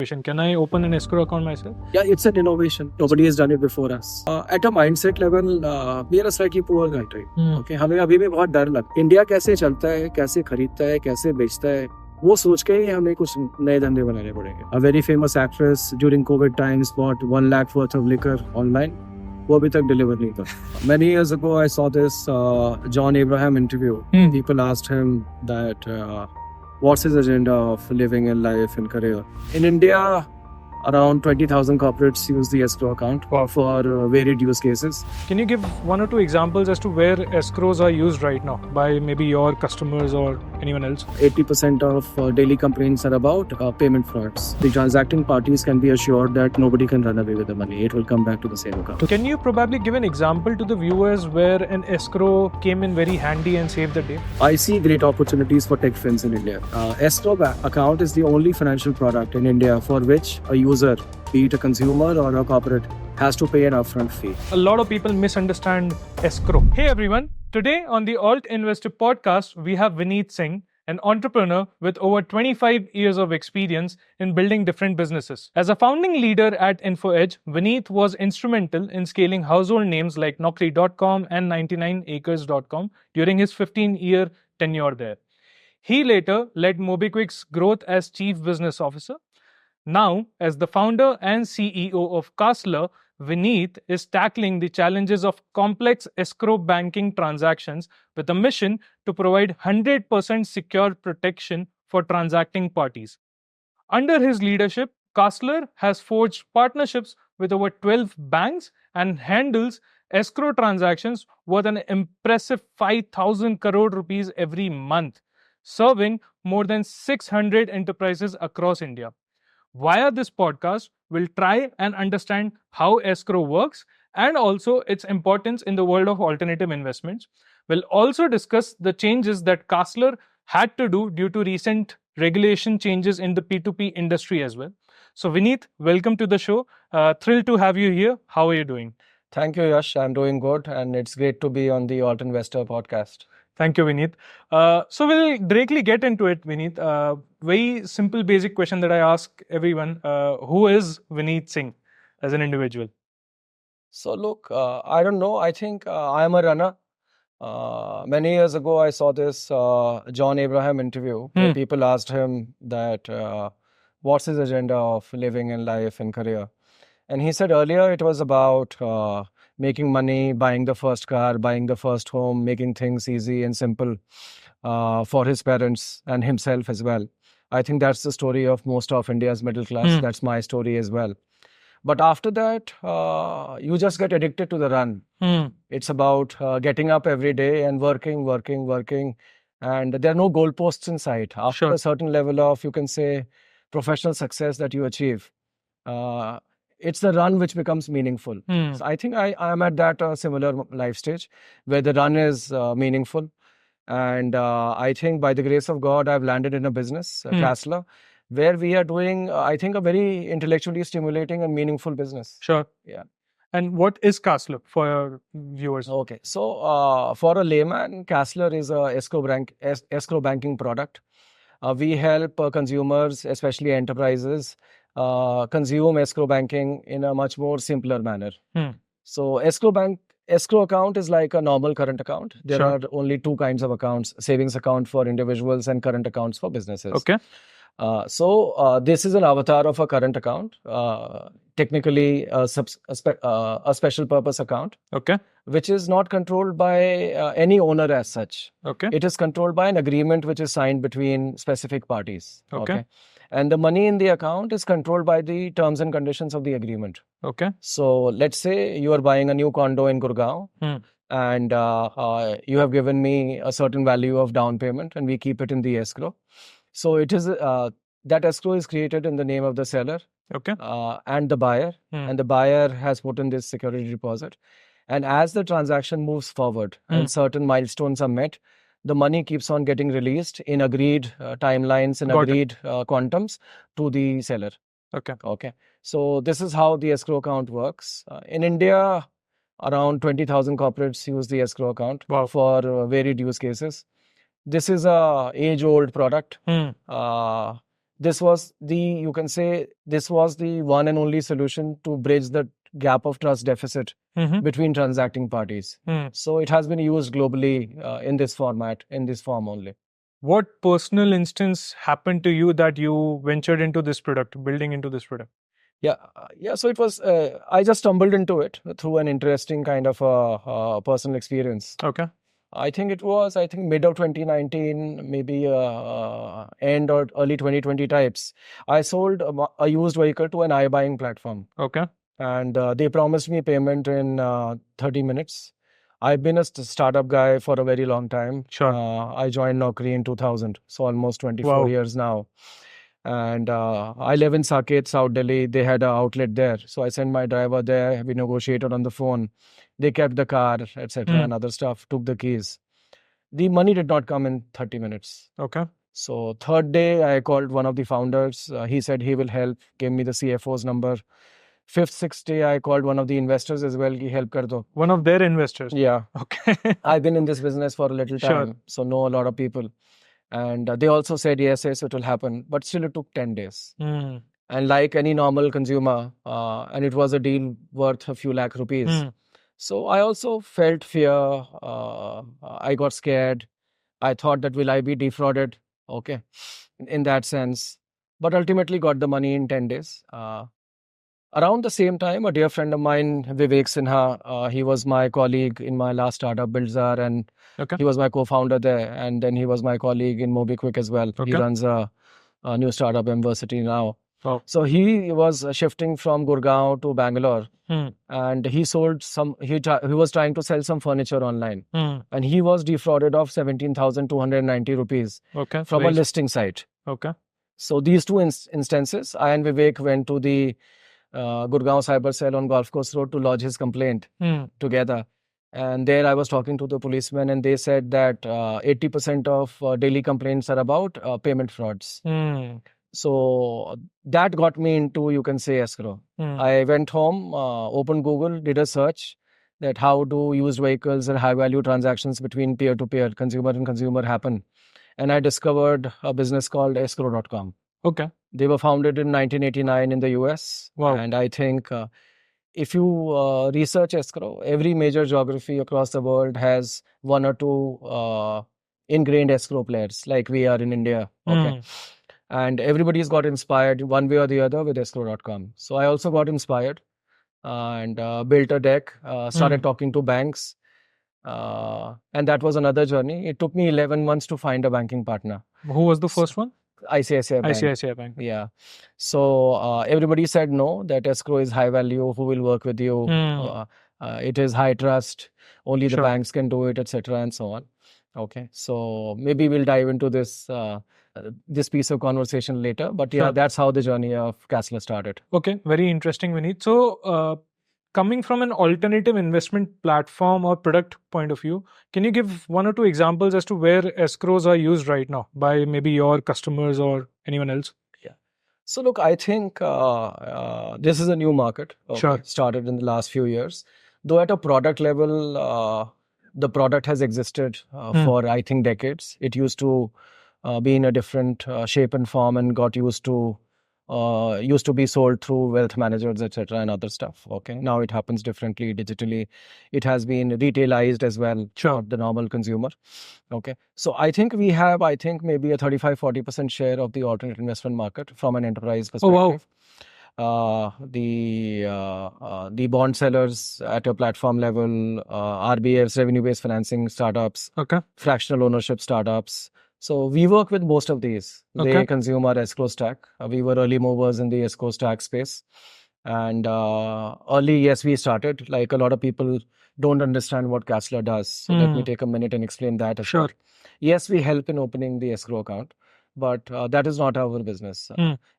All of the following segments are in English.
Can I open an escrow account myself? Yeah, it's an innovation. Nobody has done it before us. At a mindset level, we are a slightly poor country. Okay, हमें अभी भी बहुत डर लगता है. India कैसे चलता है, कैसे खरीदता है, कैसे बेचता है, वो सोच के ही हमें कुछ नए धंधे बनाने पड़ेंगे. A very famous actress during COVID times bought 1 lakh worth of liquor online. वो अभी तक डिलीवर नहीं था. Many years ago, I saw this John Abraham interview. People asked him that what's his agenda of living in life and career. In India, around 20,000 corporates use the escrow account for varied use cases. Can you give one or two examples as to where escrows are used right now by maybe your customers or anyone else? 80% of daily complaints are about payment frauds. The transacting parties can be assured that nobody can run away with the money. It will come back to the same account. Can you probably give an example to the viewers where an escrow came in very handy and saved the day? I see great opportunities for tech firms in India. Escrow account is the only financial product in India for which a user, be it a consumer or a corporate, has to pay an upfront fee. A lot of people misunderstand escrow. Hey everyone, today on the Alt Investor podcast, we have Vineet Singh, an entrepreneur with over 25 years of experience in building different businesses. As a founding leader at InfoEdge, Vineet was instrumental in scaling household names like Naukri.com and 99acres.com during his 15-year tenure there. He later led MobiKwik's growth as Chief Business Officer. Now, as the founder and CEO of Castler, Vineet is tackling the challenges of complex escrow banking transactions with a mission to provide 100% secure protection for transacting parties. Under his leadership, Castler has forged partnerships with over 12 banks and handles escrow transactions worth an impressive 5,000 crore rupees every month, serving more than 600 enterprises across India. Via this podcast, we'll try and understand how escrow works and also its importance in the world of alternative investments. We'll also discuss the changes that Castler had to do due to recent regulation changes in the P2P industry as well. So Vineet, welcome to the show. Thrilled to have you here. How are you doing? Thank you, Yash. I'm doing good, and it's great to be on the Alt Investor podcast. Thank you, Vineet. So we'll directly get into it, Vineet. Very simple, basic question that I ask everyone. Who is Vineet Singh as an individual? So look, I don't know. I think I am a runner. Many years ago, I saw this John Abraham interview where people asked him that what's his agenda of living in life and career. And he said earlier it was about making money, buying the first car, buying the first home, making things easy and simple for his parents and himself as well. I think that's the story of most of India's middle class. That's my story as well. But after that, you just get addicted to the run. It's about getting up every day and working. And there are no goalposts in sight. After a certain level of, you can say, professional success that you achieve, it's the run which becomes meaningful. So I think I am at that similar life stage where the run is meaningful. And I think by the grace of God, I've landed in a business, Castler, where we are doing, I think, a very intellectually stimulating and meaningful business. Sure. Yeah. And what is Castler for your viewers? Okay. So for a layman, Castler is a escrow banking product. We help consumers, especially enterprises, consume escrow banking in a much more simpler manner. So escrow account is like a normal current account. There are only two kinds of accounts: savings account for individuals and current accounts for businesses. Okay. So this is an avatar of a current account, technically a special purpose account. Okay. Which is not controlled by any owner as such. Okay. It is controlled by an agreement which is signed between specific parties. Okay. And the money in the account is controlled by the terms and conditions of the agreement. Okay. So let's say you are buying a new condo in Gurgaon and you have given me a certain value of down payment and we keep it in the escrow. So it is that escrow is created in the name of the seller and the buyer, and the buyer has put in this security deposit. And as the transaction moves forward and certain milestones are met, the money keeps on getting released in agreed timelines and agreed quantums to the seller. Okay. So this is how the escrow account works. In India, around 20,000 corporates use the escrow account for varied use cases. This is a age-old product. this was you can say, this was the one and only solution to bridge the gap of trust deficit between transacting parties. So it has been used globally in this format, in this form only. What personal instance happened to you that you ventured into this product, building into this product? Yeah. So it was, I just stumbled into it through an interesting kind of personal experience. Okay. I think it was, mid of 2019, maybe end or early 2020 types. I sold a used vehicle to an iBuying platform. Okay. And they promised me payment in 30 minutes. I've been a startup guy for a very long time. Sure. I joined Naukri in 2000, so almost 24 Wow. years now. And I live in Saket, South Delhi. They had an outlet there. So I sent my driver there. We negotiated on the phone. They kept the car, etc., and other stuff, took the keys. The money did not come in 30 minutes. Okay. So third day, I called one of the founders. He said he will help, gave me the CFO's number. Fifth, sixth day, I called one of the investors as well. Ki help kar do. One of their investors? Yeah. Okay. I've been in this business for a little time, Sure. so know a lot of people. And they also said, yes, it will happen. But still, it took 10 days. And like any normal consumer, and it was a deal worth a few lakh rupees. So I also felt fear. I got scared. I thought that will I be defrauded? Okay, in that sense. But ultimately got the money in 10 days. Around the same time, a dear friend of mine, Vivek Sinha, he was my colleague in my last startup, Buildzar, and he was my co-founder there. And then he was my colleague in MobiQuick as well. He runs a new startup, University now. Oh. So he was shifting from Gurgaon to Bangalore, and he sold some. He was trying to sell some furniture online, and he was defrauded of 17,290 rupees from a listing site. Okay. So these two instances, I and Vivek went to the Gurgaon Cyber Cell on Golf Course Road to lodge his complaint together. And there I was talking to the policemen, and they said that 80% of daily complaints are about payment frauds. So that got me into, you can say, escrow. I went home, opened Google, did a search that how do used vehicles and high value transactions between peer-to-peer, consumer and consumer happen. And I discovered a business called Escrow.com. Okay. They were founded in 1989 in the US. Wow. And I think if you research escrow, every major geography across the world has one or two ingrained escrow players, like we are in India. Okay. And everybody's got inspired one way or the other with escrow.com. So I also got inspired and built a deck, started talking to banks. And that was another journey. It took me 11 months to find a banking partner. Who was the first one? ICICI Bank. ICICI Bank. Yeah. So everybody said no, that escrow is high value. Who will work with you? It is high trust. Only the banks can do it, etc., and so on. Okay. So maybe we'll dive into this piece of conversation later. But yeah, that's how the journey of Castler started. Okay. Very interesting, Vineet. So coming from an alternative investment platform or product point of view, can you give one or two examples as to where escrows are used right now by maybe your customers or anyone else? Yeah. So look, I think this is a new market. Started in the last few years. Though at a product level, the product has existed for, I think, decades. It used to be in a different shape and form and got used to be sold through wealth managers, etc., and other stuff. Okay, now it happens differently digitally. It has been retailized as well for the normal consumer. Okay, so I think we have, maybe a 35-40% share of the alternate investment market from an enterprise perspective. Oh, wow. The bond sellers at a platform level, RBFs, revenue-based financing startups, fractional ownership startups. So we work with most of these. They consume our escrow stack. We were early movers in the escrow stack space. And early, yes, we started. Like a lot of people don't understand what Castler does. So let me take a minute and explain that as well. Yes, we help in opening the escrow account, but that is not our business.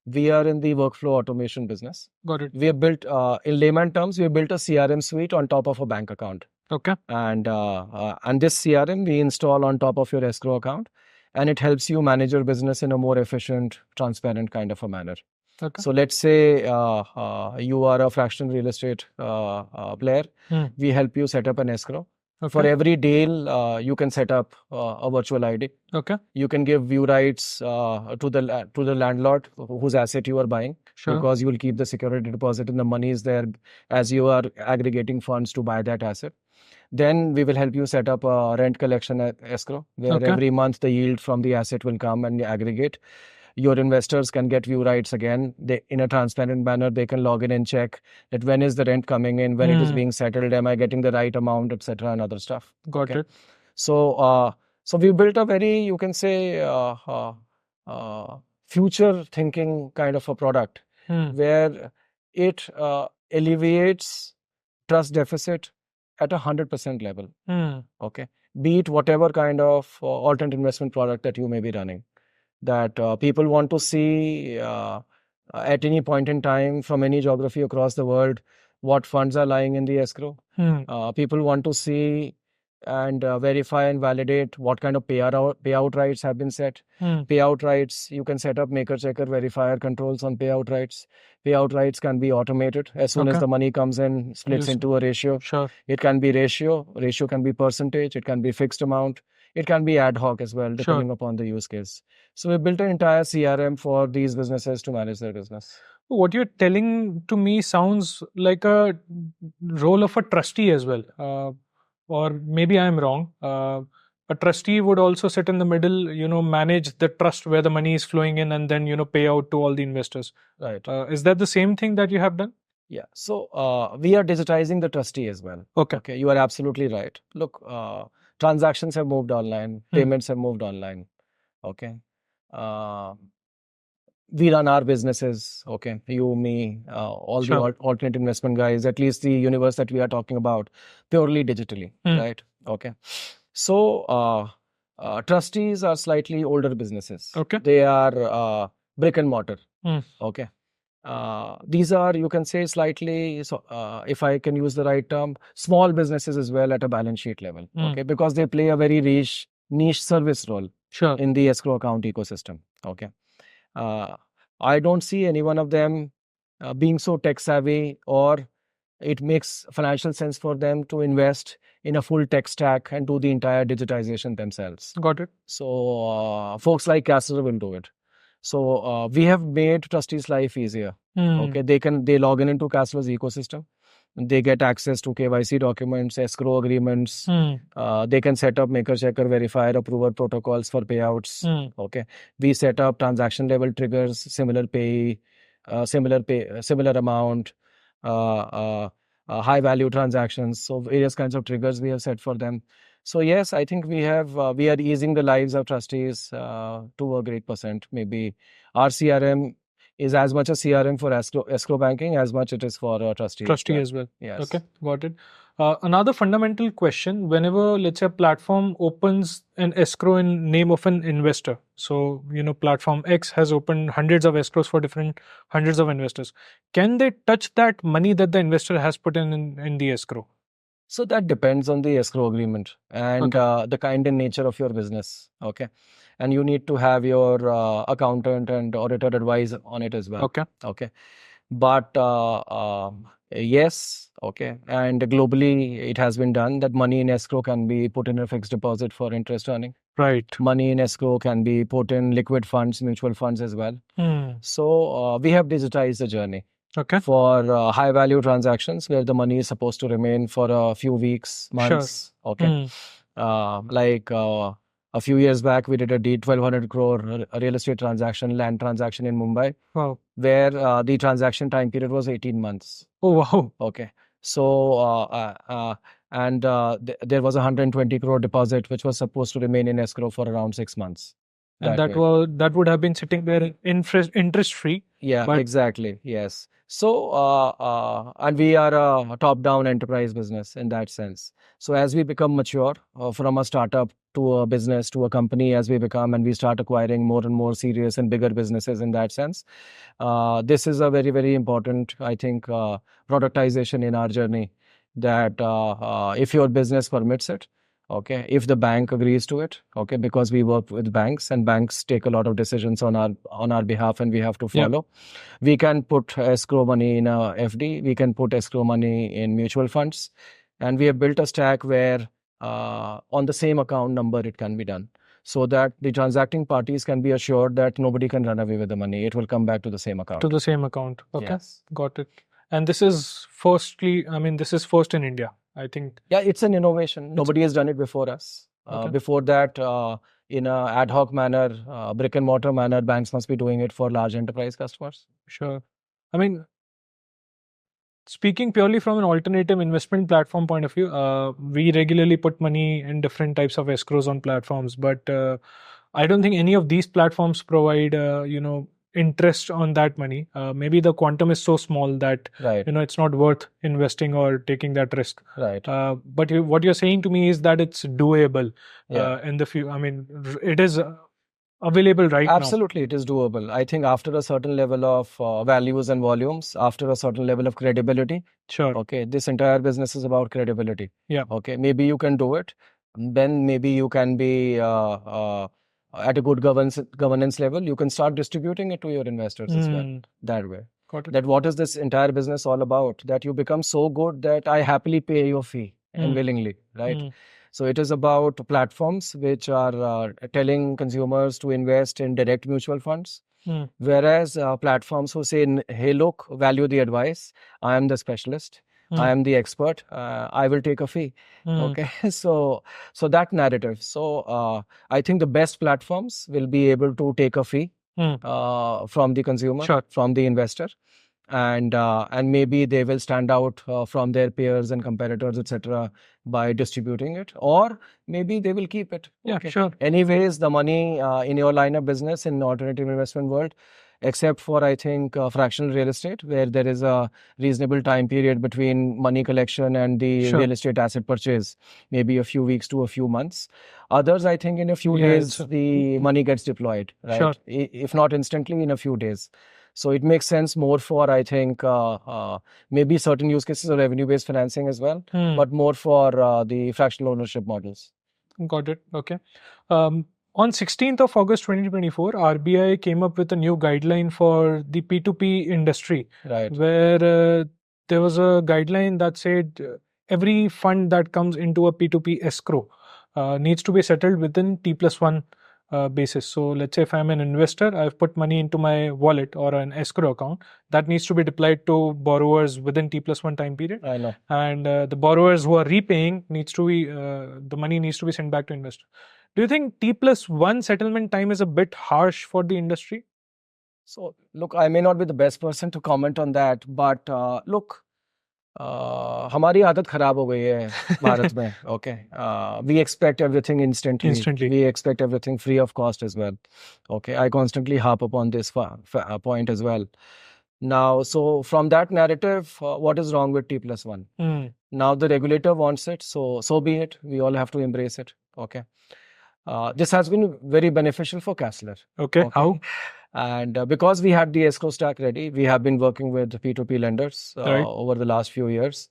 We are in the workflow automation business. Got it. We have built, in layman terms, we have built a CRM suite on top of a bank account. Okay. And this CRM we install on top of your escrow account. And it helps you manage your business in a more efficient, transparent kind of a manner. Okay. So let's say you are a fractional real estate player. We help you set up an escrow For Okay. every deal, you can set up a virtual ID. Okay. You can give view rights to the landlord whose asset you are buying, Sure. because you will keep the security deposit and the money is there as you are aggregating funds to buy that asset. Then we will help you set up a rent collection escrow, where Okay. every month the yield from the asset will come and aggregate. Your investors can get view rights again. They, in a transparent manner, they can log in and check that when is the rent coming in, when it is being settled, am I getting the right amount, etc., and other stuff. Got it. So, so we built a very, you can say, future thinking kind of a product where it alleviates trust deficit at 100% level. Okay, be it whatever kind of alternate investment product that you may be running, that people want to see at any point in time from any geography across the world what funds are lying in the escrow. People want to see and verify and validate what kind of payout rights have been set. Payout rights, you can set up maker checker verifier controls on payout rights. Payout rights can be automated as soon as Okay. the money comes in, splits Yes. into a ratio. Sure. It can be ratio can be percentage, it can be fixed amount, it can be ad hoc as well, depending upon the use case. So we built an entire CRM for these businesses to manage their business. What you're telling to me sounds like a role of a trustee as well. Or maybe I'm wrong. A trustee would also sit in the middle, manage the trust where the money is flowing in and then, pay out to all the investors. Right. Is that the same thing that you have done? Yeah. So we are digitizing the trustee as well. Okay. Okay. You are absolutely right. Look, transactions have moved online, payments have moved online. Okay. We run our businesses, okay, you, me, all the alternate investment guys, at least the universe that we are talking about, purely digitally, right? Okay. So trustees are slightly older businesses. Okay. They are brick and mortar. Okay. These are, you can say, slightly, so if I can use the right term, small businesses as well at a balance sheet level. Okay, because they play a very niche service role in the escrow account ecosystem. Okay. I don't see any one of them being so tech savvy, or it makes financial sense for them to invest in a full tech stack and do the entire digitization themselves. Got it. So folks like Castle will do it. So we have made trustees' life easier. Okay, they log in into Castle's ecosystem. They get access to KYC documents, escrow agreements. They can set up maker checker verifier approval protocols for payouts. Okay, we set up transaction level triggers, similar similar amount, high value transactions. So various kinds of triggers we have set for them. So yes, I think we are easing the lives of trustees to a great percent. Maybe our CRM is as much a CRM for escrow banking as much it is for trustees. Trustee as well. Yes. Okay, got it. Another fundamental question: whenever, let's say, a platform opens an escrow in name of an investor, so platform X has opened hundreds of escrows for hundreds of investors. Can they touch that money that the investor has put in the escrow? So that depends on the escrow agreement and the kind and nature of your business. Okay. And you need to have your accountant and auditor advise on it as well. Okay. Okay. But yes, okay. And globally, it has been done that money in escrow can be put in a fixed deposit for interest earning. Right. Money in escrow can be put in liquid funds, mutual funds as well. So we have digitized the journey. Okay. For high value transactions where the money is supposed to remain for a few weeks, months. Sure. Okay. Like a few years back, we did a 1,200 crore real estate transaction, land transaction in Mumbai. Wow. Where the transaction time period was 18 months. Oh, wow. Okay. So, there was a 120 crore deposit which was supposed to remain in escrow for around 6 months. And that would have been sitting there interest free. Yeah, exactly. Yes. So, and we are a top-down enterprise business in that sense. So as we become mature from a startup to a business to a company, as we become and we start acquiring more and more serious and bigger businesses in that sense, this is a very, very important, I think, productization in our journey, that if your business permits it, okay, if the bank agrees to it, okay, because we work with banks and banks take a lot of decisions on our behalf and we have to follow. We can put escrow money in a FD, we can put escrow money in mutual funds, and we have built a stack where on the same account number it can be done, so that the transacting parties can be assured that nobody can run away with the money. It will come back to the same account. To the same account. Okay. Yes. Got it. And this is firstly, I mean, this is first in India, I think. Yeah, it's an innovation. Nobody has done it before us. Okay. Before that, in a ad hoc manner, brick and mortar manner, banks must be doing it for large enterprise customers. Sure. I mean, speaking purely from an alternative investment platform point of view, we regularly put money in different types of escrows on platforms, but I don't think any of these platforms provide, interest on that money. Maybe the quantum is so small that Right. it's not worth investing or taking that risk. Right. But what you're saying to me is that it's doable. Yeah. In the future. I mean, it is available right now. Absolutely, it is doable. I think after a certain level of values and volumes, after a certain level of credibility, Sure. okay, this entire business is about credibility. Yeah. Okay, maybe you can do it. Then maybe you can be at a good governance level. You can start distributing it to your investors as well that way. Got it. That what is this entire business all about? That you become so good that I happily pay your fee and willingly, right? So it is about platforms which are telling consumers to invest in direct mutual funds. Whereas platforms who say, hey, look, value the advice. I am the specialist. I am the expert. I will take a fee. Okay. So that narrative. So I think the best platforms will be able to take a fee from the consumer, Sure. from the investor. And maybe they will stand out from their peers and competitors, etc., by distributing it, or maybe they will keep it. Yeah, Okay. sure. Anyways, the money in your line of business in alternative investment world, except for I think fractional real estate, where there is a reasonable time period between money collection and the Sure. real estate asset purchase, maybe a few weeks to a few months. Others, I think, in a few days the money gets deployed, right? Sure. If not instantly, in a few days. So it makes sense more for, I think, maybe certain use cases of revenue-based financing as well, but more for the fractional ownership models. Got it. Okay. On 16th of August 2024, RBI came up with a new guideline for the P2P industry, Right. where there was a guideline that said every fund that comes into a P2P escrow needs to be settled within T+1 basis. So let's say if I'm an investor, I've put money into my wallet or an escrow account, that needs to be deployed to borrowers within T+1 time period. I know. And the borrowers who are repaying needs to be the money needs to be sent back to investor. Do you think T+1 settlement time is a bit harsh for the industry? So look, I may not be the best person to comment on that, but look, हमारी आदत खराब हो गई है भारत में. Okay, we expect everything instantly. We expect everything free of cost as well. Okay, I constantly harp upon this point as well. Now, so from that narrative, what is wrong with T+1? Now the regulator wants it, so be it. We all have to embrace it. Okay. This has been very beneficial for Castler. Okay. How? And because we had the escrow stack ready, we have been working with P2P lenders over the last few years.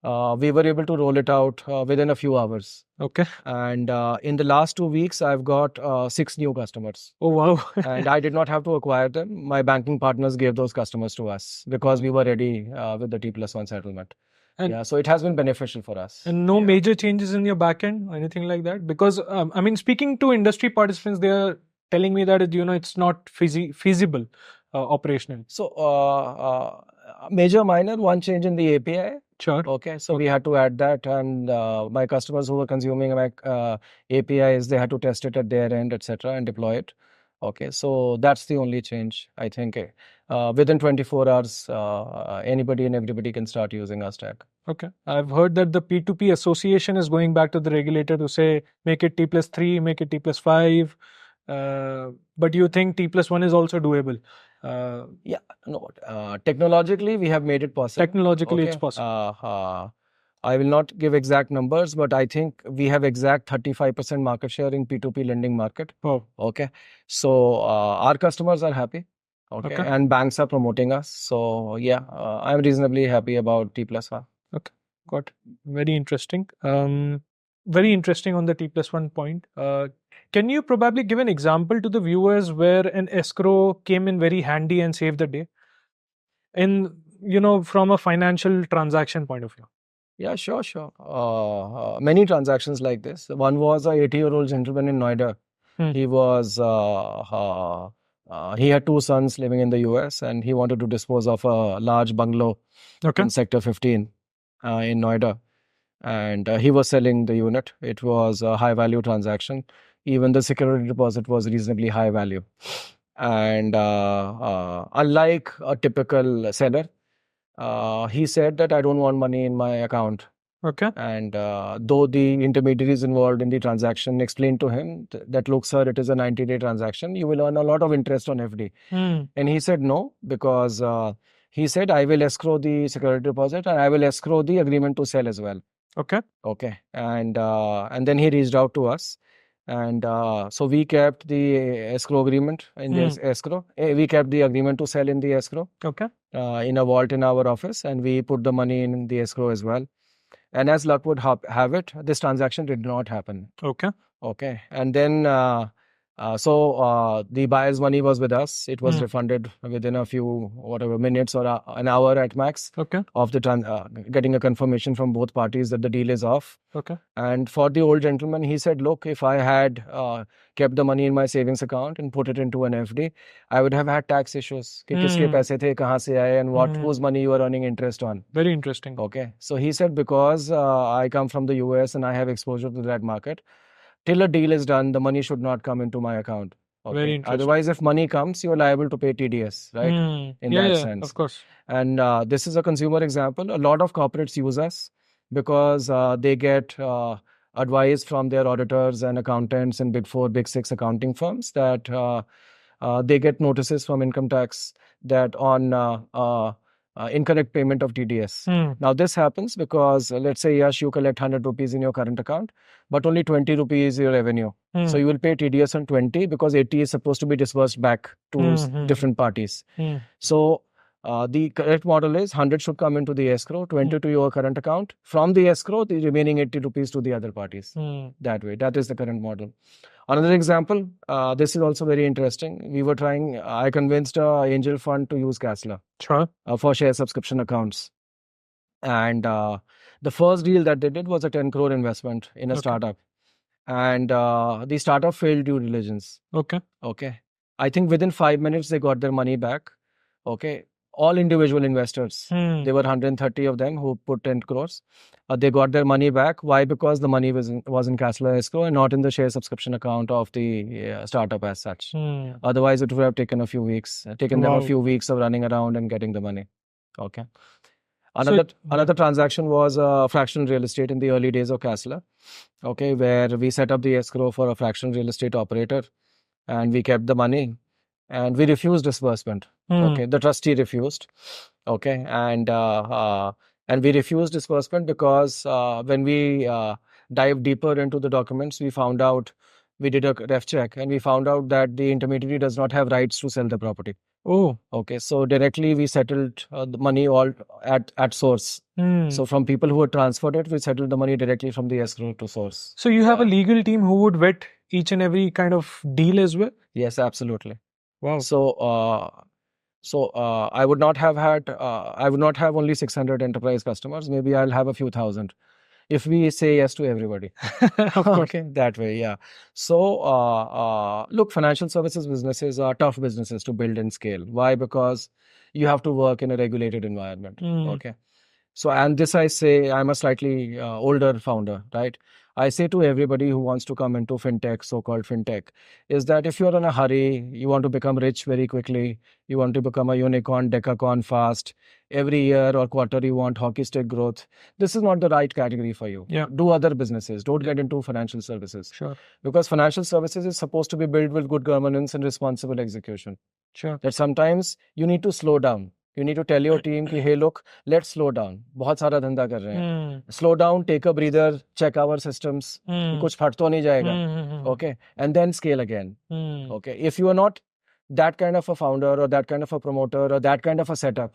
We were able to roll it out within a few hours. Okay. And in the last 2 weeks, I've got 6 new customers. Oh, wow. And I did not have to acquire them. My banking partners gave those customers to us because we were ready with the T+1 settlement. And yeah, so it has been beneficial for us. And no major changes in your backend or anything like that? Because, I mean, speaking to industry participants, they are telling me that, it's not feasible operational. So, major, minor, one change in the API. Sure. Okay, so we had to add that, and my customers who were consuming my APIs, they had to test it at their end, etc., and deploy it. Okay, so that's the only change, I think. Within 24 hours, anybody and everybody can start using our stack. Okay. I've heard that the P2P association is going back to the regulator to say, make it T+3, make it T+5. But you think T+1 is also doable? Yeah, no. Technologically, we have made it possible. Technologically, it's possible. I will not give exact numbers, but I think we have exact 35% market share in P2P lending market. Oh. Okay. So our customers are happy. Okay. And banks are promoting us. So yeah, I'm reasonably happy about T+1. Okay. Got it. Very interesting. Very interesting on the T+1 point. Can you probably give an example to the viewers where an escrow came in very handy and saved the day? From a financial transaction point of view. Yeah, sure, sure. Many transactions like this. One was a 80-year-old gentleman in Noida. Hmm. He was he had two sons living in the US, and he wanted to dispose of a large bungalow Okay. in Sector 15 in Noida. And he was selling the unit. It was a high value transaction. Even the security deposit was reasonably high value. And unlike a typical seller, he said that I don't want money in my account. Okay. And though the intermediaries involved in the transaction explained to him that, look, sir, it is a 90-day transaction. You will earn a lot of interest on FD. Hmm. And he said no, because he said, I will escrow the security deposit and I will escrow the agreement to sell as well. Okay. Okay. And then he reached out to us. And so we kept the escrow agreement in this escrow. We kept the agreement to sell in the escrow. Okay. In a vault in our office, and we put the money in the escrow as well. And as luck would have it, this transaction did not happen. Okay. Okay. And then, the buyer's money was with us. It was refunded within a few, whatever, minutes or an hour at max. Okay. Of the getting a confirmation from both parties that the deal is off. Okay. And for the old gentleman, he said, look, if I had kept the money in my savings account and put it into an FD, I would have had tax issues. कि किसके पैसे थे, कहाँ से आए, and whose money you are earning interest on. Very interesting. Okay. So he said, because I come from the US and I have exposure to that market, till a deal is done, the money should not come into my account. Okay. Very interesting. Otherwise, if money comes, you are liable to pay TDS, right? In that sense. Of course. And this is a consumer example. A lot of corporates use us because they get advice from their auditors and accountants in Big Four, Big Six accounting firms that they get notices from income tax that on incorrect payment of TDS. Now, this happens because, let's say, Yash, you collect 100 rupees in your current account, but only 20 rupees is your revenue. So you will pay TDS on 20 because 80 is supposed to be disbursed back to different parties. So the correct model is 100 should come into the escrow, 20 to your current account. From the escrow, the remaining 80 rupees to the other parties. That way. That is the current model. Another example, this is also very interesting. We were trying, I convinced an angel fund to use Casla for share subscription accounts. And the first deal that they did was a 10 crore investment in a startup. And the startup failed due diligence. Okay. I think within 5 minutes, they got their money back. Okay. All individual investors, there were 130 of them who put 10 crores. They got their money back. Why? Because the money was in Casla escrow and not in the share subscription account of the startup as such. Otherwise, it would have taken a few weeks, them a few weeks of running around and getting the money. Okay. Another transaction was fractional real estate in the early days of Casla. Okay, where we set up the escrow for a fractional real estate operator, and we kept the money. And we refused disbursement. Okay, the trustee refused. Okay, and we refused disbursement because when we dived deeper into the documents, we found out, we did a ref check, and we found out that the intermediary does not have rights to sell the property. Oh, okay. So directly we settled the money all at source. So from people who had transferred it, we settled the money directly from the escrow to source. So you have a legal team who would vet each and every kind of deal as well? Yes, absolutely. Wow. So I would not have only 600 enterprise customers. Maybe I'll have a few thousand if we say yes to everybody. Okay, that way, yeah. So look, financial services businesses are tough businesses to build and scale. Why? Because you have to work in a regulated environment. Okay. So, and this I say, I'm a slightly older founder, right? I say to everybody who wants to come into fintech, so-called fintech, is that if you're in a hurry, you want to become rich very quickly, you want to become a unicorn, decacorn fast, every year or quarter you want hockey stick growth, this is not the right category for you. Yeah. Do other businesses. Don't get into financial services. Sure. Because financial services is supposed to be built with good governance and responsible execution. Sure. That sometimes you need to slow down. You need to tell your team कि hey look, let's slow down. बहुत सारा धंधा कर रहे हैं. Slow down, take a breather, check our systems. कुछ फट तो नहीं जाएगा. Okay, and then scale again. Okay, if you are not that kind of a founder or that kind of a promoter or that kind of a setup,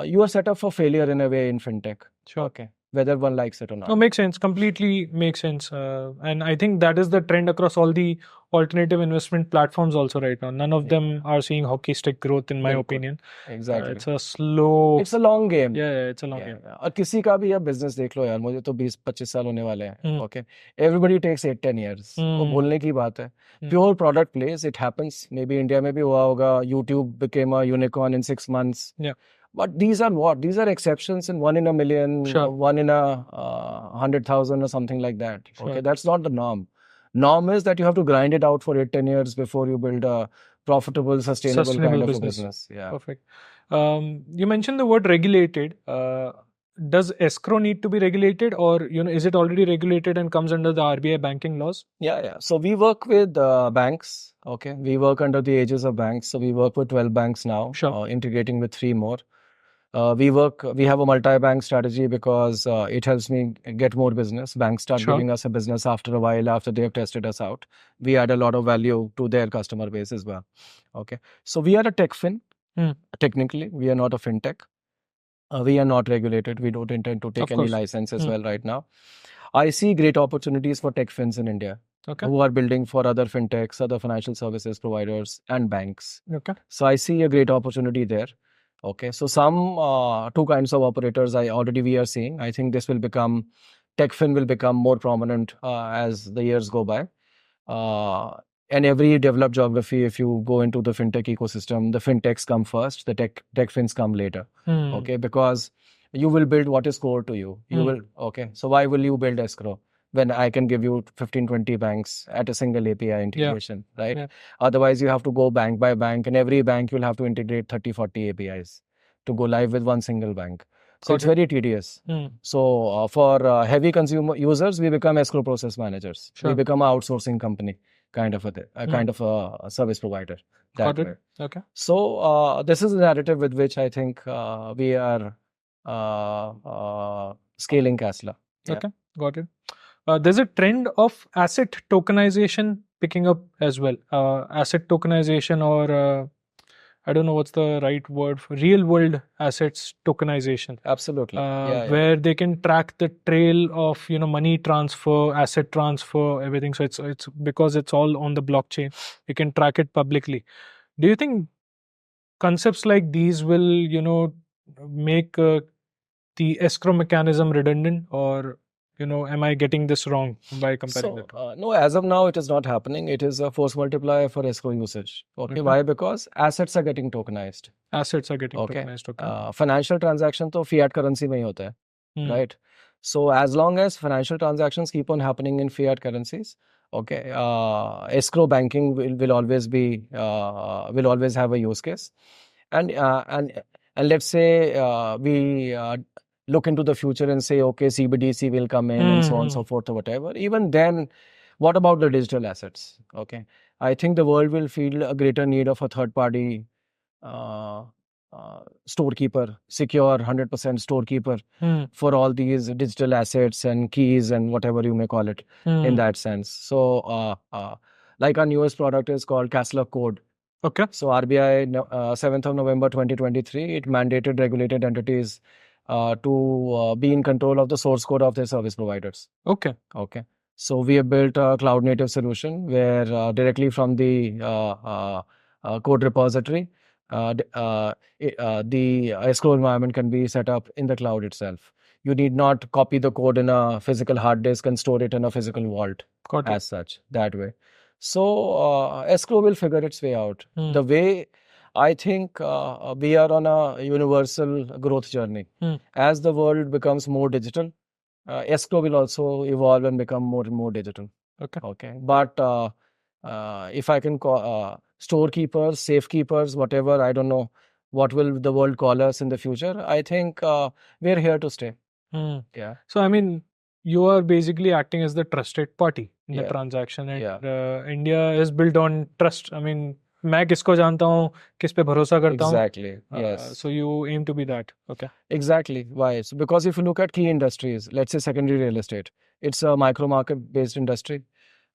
you are set up for failure in a way in fintech. Sure. Okay, whether one likes it or not. No, makes sense. Completely makes sense. And I think that is the trend across all the alternative investment platforms also right now. None of them are seeing hockey stick growth, in my बिल्कुल, opinion. exactly. It's a slow. It's a long game. Yeah, it's a long Yeah, game. yeah. और किसी का भी आप business देख लो यार, मुझे तो 20-25 साल होने वाले हैं. Hmm. Okay, everybody takes 8-10 years. वो बोलने की बात है. Pure product plays, it happens. Maybe India में भी हुआ होगा. YouTube became a unicorn in 6 months. Yeah. But these are what? These are exceptions, and one in a million, Sure. one in a 100,000 or something like that. Sure. Okay, that's not the norm. Norm is that you have to grind it out for 8-10 years before you build a profitable, sustainable kind of a business. Yeah. Perfect. You mentioned the word regulated. Does escrow need to be regulated, or is it already regulated and comes under the RBI banking laws? Yeah, yeah. So we work with banks. Okay, we work under the aegis of banks. So we work with 12 banks now, Sure. integrating with 3 more. We have a multi-bank strategy because it helps me get more business. Banks start Sure. giving us a business after a while, after they have tested us out. We add a lot of value to their customer base as well. Okay, so we are a tech fin. Technically, we are not a fintech. We are not regulated. We don't intend to take any license as well right now. I see great opportunities for tech fins in India. Okay. Who are building for other fintechs, other financial services providers, and banks. Okay. So I see a great opportunity there. Okay, so some 2 kinds of operators we are seeing. I think this will become, TechFin will become more prominent as the years go by. And every developed geography, if you go into the fintech ecosystem, the fintechs come first, the TechFins come later. Okay, because you will build what is core to you. Okay, so why will you build escrow when I can give you 15-20 banks at a single API integration, right? Yeah. Otherwise, you have to go bank by bank, and every bank you'll have to integrate 30-40 APIs to go live with one single bank. So it's very tedious. So for heavy consumer users, we become escrow process managers. Sure. We become an outsourcing company, kind of a service provider. That way. Okay. So this is the narrative with which I think we are scaling Casla. Yeah. Okay, got it. There's a trend of asset tokenization picking up as well. Asset tokenization, or I don't know what's the right word for real world assets tokenization. Absolutely. Where they can track the trail of money transfer, asset transfer, everything. So it's because it's all on the blockchain. You can track it publicly. Do you think concepts like these will make the escrow mechanism redundant, or am I getting this wrong by comparing it? No, as of now, it is not happening. It is a force multiplier for escrow usage. Okay. Why? Because assets are getting tokenized. Assets are getting tokenized. Okay. Financial transaction to fiat currency mein hi hota hai, right? So as long as financial transactions keep on happening in fiat currencies, okay, escrow banking will always have a use case, and let's say we look into the future and say, okay, CBDC will come in and so on and so forth or whatever. Even then, what about the digital assets? Okay, I think the world will feel a greater need of a third-party storekeeper, secure 100% storekeeper for all these digital assets and keys and whatever you may call it in that sense. So, like our newest product is called Casla Code. Okay. So RBI 7th of November 2023, it mandated regulated entities to be in control of the source code of their service providers. Okay. Okay. So we have built a cloud native solution where directly from the code repository, the escrow environment can be set up in the cloud itself. You need not copy the code in a physical hard disk and store it in a physical vault as such, that way. So escrow will figure its way out. The way I think we are on a universal growth journey. As the world becomes more digital, escrow will also evolve and become more and more digital. Okay. But if I can call storekeepers, safekeepers, whatever, I don't know what will the world call us in the future. I think we're here to stay. Yeah. So I mean, you are basically acting as the trusted party in the transaction, and India is built on trust. I mean, मैं किसको जानता हूँ, किस पे भरोसा करता हूँ. Exactly. Yes. So you aim to be that. Okay. Exactly. Why? So because if you look at key industries, let's say secondary real estate, it's a micro market based industry.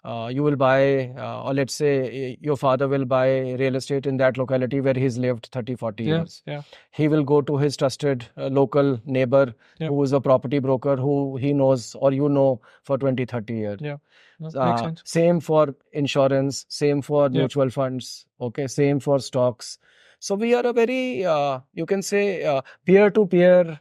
You will buy, or let's say your father will buy real estate in that locality where he's lived 30, 40 Yeah, years. yeah, He will go to his trusted local neighbor yeah, who is a property broker who he knows or you know for 20, 30 years. yeah. No, makes sense. Same for insurance, same for Yeah. mutual funds, okay, same for stocks. So we are a very, you can say, peer-to-peer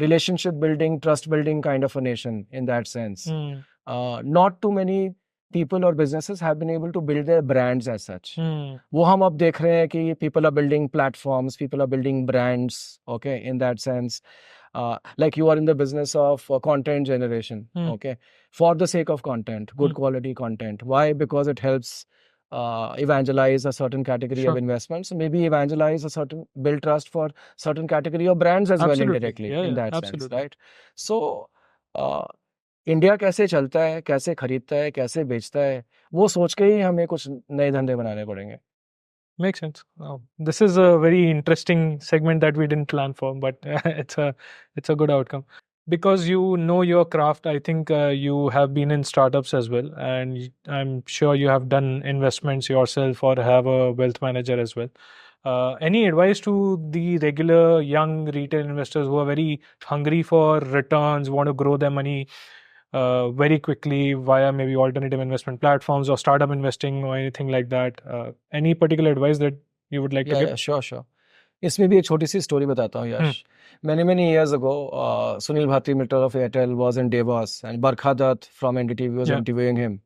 relationship building, trust building kind of a nation in that sense. Mm, Not too many people or businesses have been able to build their brands as such. mm, वो हम अब देख रहे हैं कि people are building platforms, people are building brands, okay, in that sense. Like you are in the business of content generation, mm, okay, for the sake of content, good mm. quality content. Why? Because it helps evangelize a certain category of Sure. investments, maybe evangelize a certain, build trust for certain category of brands as well Absolutely. indirectly Yeah, in yeah, that sense, absolutely. right? So, India कैसे चलता है, कैसे खरीदता है, कैसे बेचता है, वो सोच के ही हमें कुछ नए धंधे बनाने पड़ेंगे. Makes sense. This is a very interesting segment that we didn't plan for, but it's a good outcome because you know your craft. I think you have been in startups as well, and I'm sure you have done investments yourself or have a wealth manager as well. Any advice to the regular young retail investors who are very hungry for returns, want to grow their money very quickly via maybe alternative investment platforms or startup investing or anything like that? Any particular advice that you would like to give? Yeah, sure, sure. इसमें भी एक छोटी सी story बताता हूँ यश. Many years ago, Sunil Bharti, Minister of Airtel, was in Davos, and Barkha Dutt from NDTV was Yeah. interviewing him.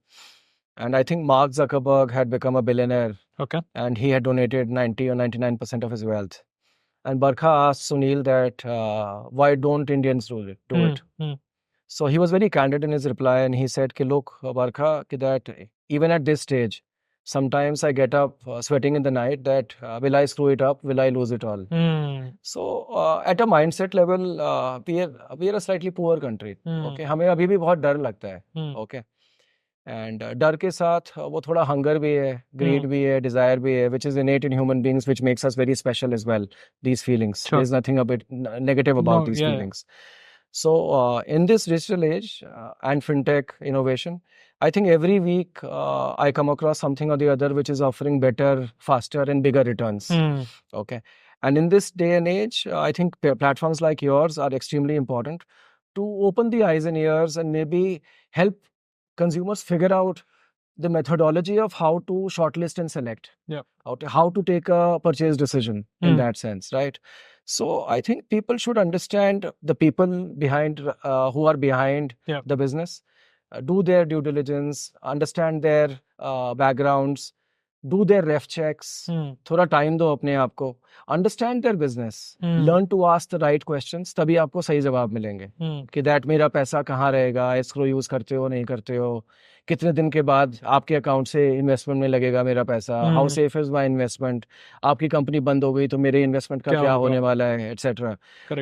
And I think Mark Zuckerberg had become a billionaire, Okay. and he had donated 90 or 99% of his wealth. And Barkha asked Sunil that why don't Indians do it? So he was very candid in his reply, and he said, "Ki look, Barkha, ki that even at this stage, sometimes I get up sweating in the night that will I screw it up? Will I lose it all?" So at a mindset level, we are a slightly poor country. Okay, हमें अभी भी बहुत डर लगता है. Okay, and डर के साथ वो थोड़ा hunger भी है, greed भी है, desire भी है, which is innate in human beings, which makes us very special as well. These feelings, Sure. there's nothing a bit negative about No, these yeah, yeah. feelings. So in this digital age and fintech innovation, I think every week I come across something or the other which is offering better, faster, and bigger returns. Okay, and in this day and age, I think platforms like yours are extremely important to open the eyes and ears and maybe help consumers figure out the methodology of how to shortlist and select. Yeah. How to take a purchase decision in that sense, right? So I think people should understand the people behind who are behind the business, do their due diligence, understand their backgrounds, do their ref checks, थोड़ा time दो अपने आप को, understand their business, learn to ask the right questions, तभी आपको सही जवाब मिलेंगे कि that मेरा पैसा कहाँ रहेगा, escrow यूज करते हो नहीं करते हो, कितने दिन के बाद आपके अकाउंट से इन्वेस्टमेंट में लगेगा मेरा पैसा, how safe is my investment, आपकी कंपनी बंद हो गई तो मेरे इन्वेस्टमेंट का क्या होने वाला है, etcetera.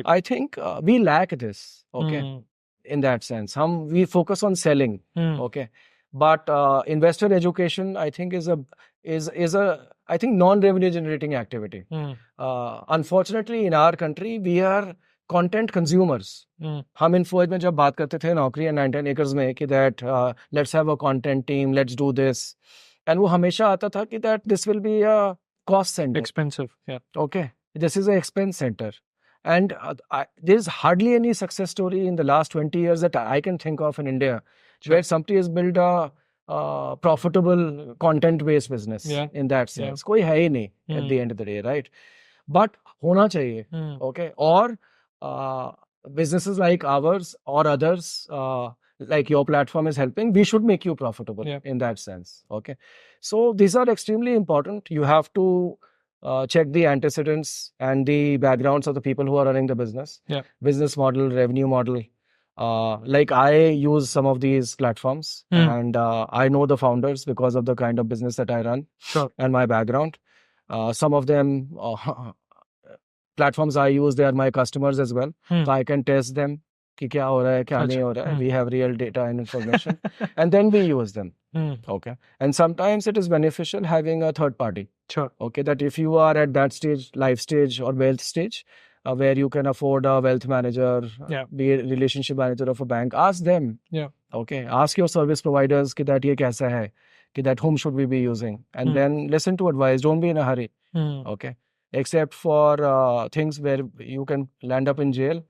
I think we lack this, okay, in that sense. We focus on selling, okay, but investor education, I think, is a I think non-revenue generating activity. Unfortunately, in our country, we are content consumers. हम इन्फोएज में जब बात करते थे नौकरी and 99 acres में कि that let's have a content team, let's do this, and वो हमेशा आता था कि that this will be a cost centre, expensive. Yeah. Okay, this is an expense center. And there is hardly any success story in the last 20 years that I can think of in India where somebody has built a profitable content-based business in that sense. कोई है ही नहीं at the end of the day, right? But होना चाहिए, okay? Or businesses like ours or others, like your platform is helping, we should make you profitable in that sense, okay? So these are extremely important. You have to check the antecedents and the backgrounds of the people who are running the business, business model, revenue model. Like I use some of these platforms and I know the founders because of the kind of business that I run and my background. Some of them platforms I use, they are my customers as well. So I can test them कि क्या हो रहा है, क्या नहीं हो रहा है. We have real data and information and then we use them. Okay. And sometimes it is beneficial having a third party. Sure. Okay, that if you are at that stage, life stage or wealth stage, where you can afford a wealth manager, be a relationship manager of a bank, ask them. Okay, ask your service providers कि that ये कैसा है, कि that whom should we be using, and then listen to advice. Don't be in a hurry. Okay, except for things where you can land up in jail.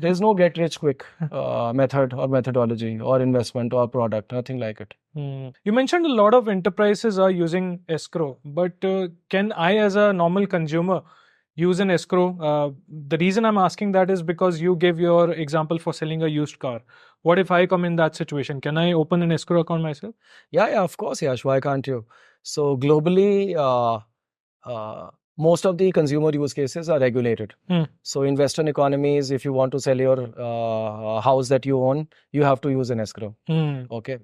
There's no get rich quick method or methodology or investment or product, nothing like it. You mentioned a lot of enterprises are using escrow, but can I, as a normal consumer, use an escrow? The reason I'm asking that is because you gave your example for selling a used car. What if I come in that situation? Can I open an escrow account myself? Yeah, of course, Yash. Why can't you? So globally, most of the consumer use cases are regulated. So in Western economies, if you want to sell your house that you own, you have to use an escrow. Okay.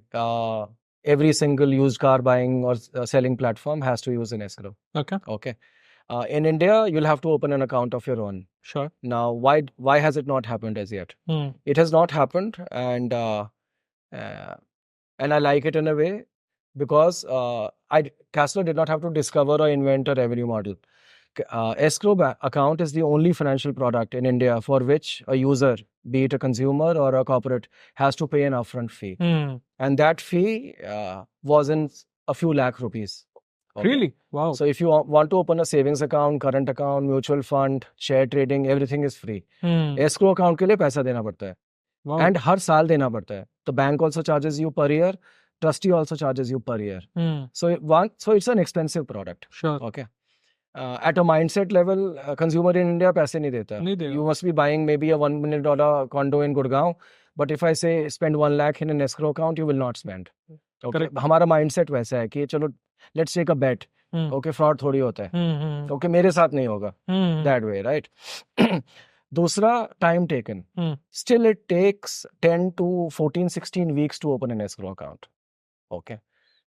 Every single used car buying or selling platform has to use an escrow. Okay. Okay. In India, you'll have to open an account of your own. Sure. Now, why has it not happened as yet? It has not happened, and I like it in a way because Castler did not have to discover or invent a revenue model. Escrow account is the only financial product in India for which a user, be it a consumer or a corporate, has to pay an upfront fee. And that fee was in a few lakh rupees. Okay. Really? Wow. So if you want to open a savings account, current account, mutual fund, share trading, everything is free. Escrow account के लिए पैसा देना पड़ता है. Wow. And हर साल देना पड़ता है. The bank also charges you per year. Trustee also charges you per year. So it's an expensive product. Sure. Okay. At a mindset level, consumer in India पैसे नहीं देता. You must be buying maybe a $1 million condo in Gurgaon. But if I say spend 1 lakh in an escrow account, you will not spend. Okay. हमारा mindset वैसा है कि चलो let's take a bet. Okay, fraud थोड़ी होता है. Okay, मेरे साथ नहीं होगा. That way, right? दूसरा, time taken. Still it takes 10 to 14, 16 weeks to open an escrow account. Okay.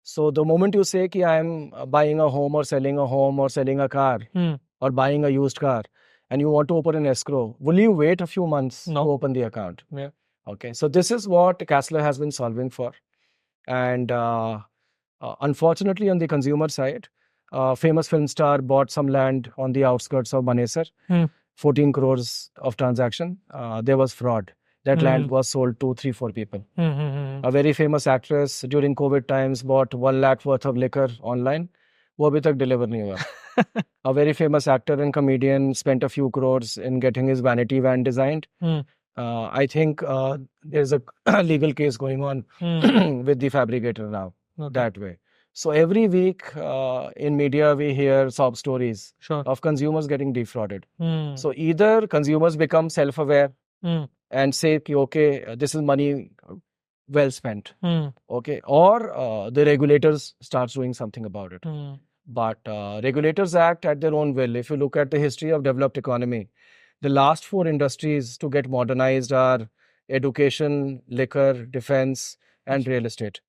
So the moment you say कि I'm buying a home or selling a car or buying a used car and you want to open an escrow, will you wait a few months to open the account? Yeah. Okay. So this is what Castler has been solving for. And unfortunately, on the consumer side, famous film star bought some land on the outskirts of Manesar, 14 crores of transaction. There was fraud. That land was sold to 3-4 people. A very famous actress during COVID times bought 1 lakh worth of liquor online. वो अभी तक deliver नहीं हुआ. A very famous actor and comedian spent a few crores in getting his vanity van designed. I think there's a legal case going on with the fabricator now. Okay. That way. So every week in media we hear sob stories of consumers getting defrauded. So either consumers become self-aware and say, okay, this is money well spent. Okay, or the regulators start doing something about it. But regulators act at their own will. If you look at the history of developed economy, the last 4 industries to get modernized are education, liquor, defense, and real estate.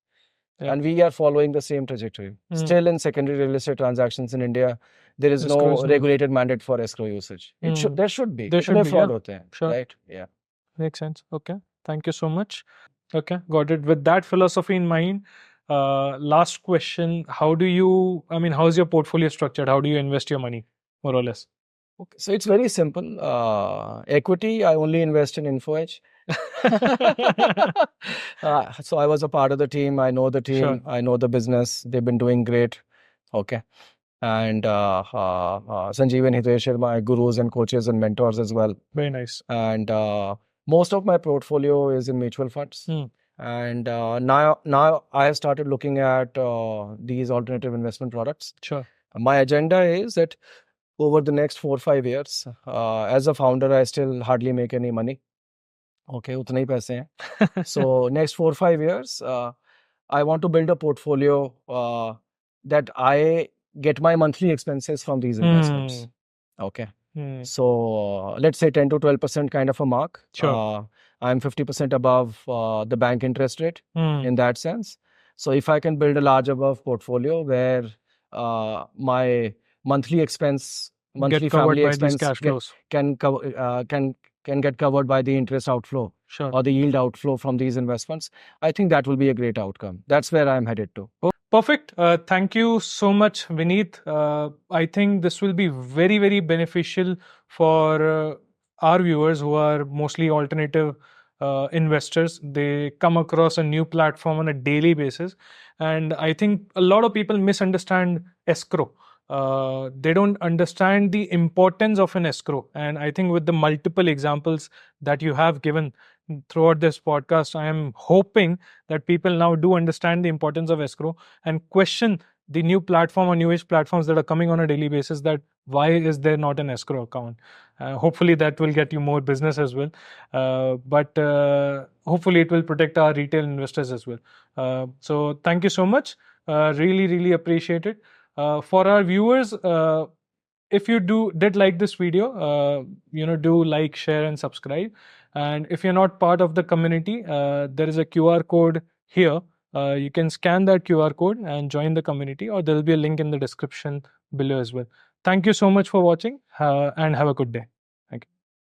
Yeah. And we are following the same trajectory. Still in secondary real estate transactions in India, there is no regulated mandate for escrow usage. There should be. There should be, fraud yeah. होते हैं, sure. Right? Yeah. Makes sense. Okay. Thank you so much. Okay. Got it. With that philosophy in mind, last question. How's your portfolio structured? How do you invest your money, more or less? Okay. So it's very simple. Equity, I only invest in InfoEdge. So I was a part of the team. I know the team. Sure. I know the business. They've been doing great. Okay. And Sanjeev and Hitesh are my gurus and coaches and mentors as well. Very nice. And most of my portfolio is in mutual funds. And now I have started looking at these alternative investment products. Sure. My agenda is that over the next 4 or 5 years, as a founder, I still hardly make any money. Okay, उतने ही पैसे हैं. So next 4 or 5 years, I want to build a portfolio that I get my monthly expenses from these investments. Okay. So let's say 10 to 12% kind of a mark. Sure. I'm 50% above the bank interest rate in that sense. So if I can build a large above portfolio where my monthly expense, monthly family expense can get covered by the interest outflow. Sure. Or the yield outflow from these investments, I think that will be a great outcome. That's where I'm headed to. Perfect. Thank you so much, Vineet. I think this will be very, very beneficial for our viewers who are mostly alternative investors. They come across a new platform on a daily basis, and I think a lot of people misunderstand escrow. They don't understand the importance of an escrow, and I think with the multiple examples that you have given throughout this podcast, I am hoping that people now do understand the importance of escrow and question the new platform or newish platforms that are coming on a daily basis, that why is there not an escrow account. Hopefully that will get you more business as well, but hopefully it will protect our retail investors as well. So thank you so much. Really appreciate it. For our viewers, if you did like this video, do like, share, and subscribe. And if you're not part of the community, there is a QR code here. You can scan that QR code and join the community, or there will be a link in the description below as well. Thank you so much for watching, and have a good day.